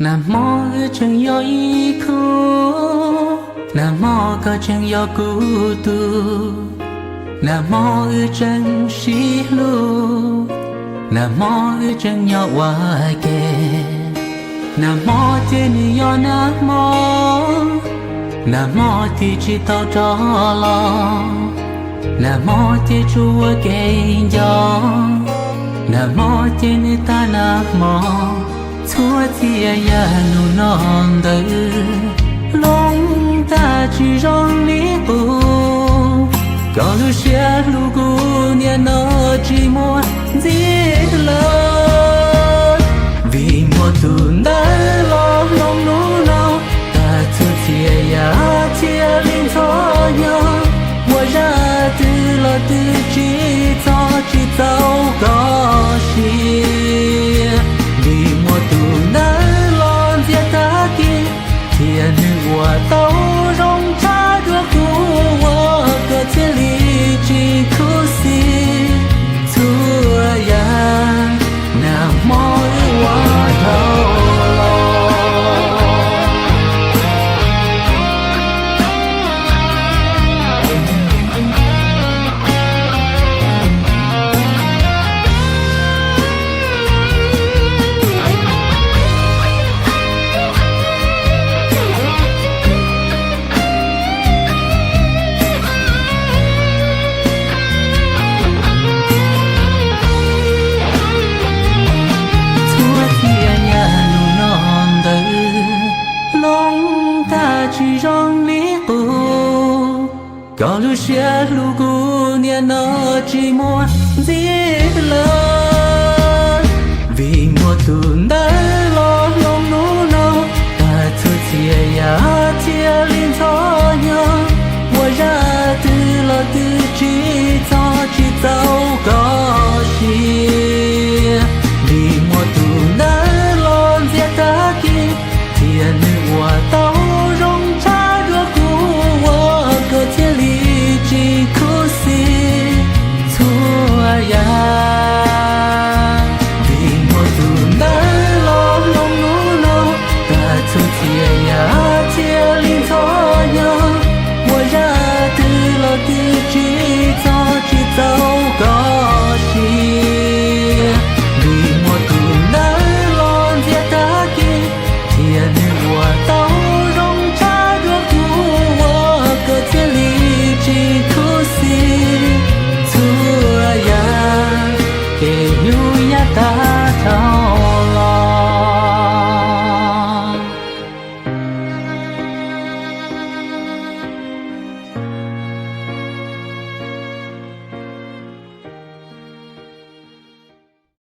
Nam mô chân yo y khu, Nam mô có chân yo cu tu, Nam mô chân shi lu, Nam mô chân yo wa ke, Nam mô tiên yo Nam mô, Nam mô ti chi tao cho lo, Nam mô ti chúa cây gió, Nam mô tiên ta Nam mô. Chúa thì ya nu non đời long ta chỉ rong lý bù có lu xe lu gu nia nó chỉ mua giết lỡ vì một tu đã lo lòng nu nào ta chúa thì ya thì linh thọ nhau mua ra từ lo từ chỉ tao có gì thiên hòa tao rong cha được của cơ thiên lý chỉ khu si thua ya nam mô hòa thao chỉ rong lý bù có lu xe lu gu nia nó chỉ mua giết lỡ vì mùa tuần đã lo lòng nu nào ta thưa chia ya chia liên thôi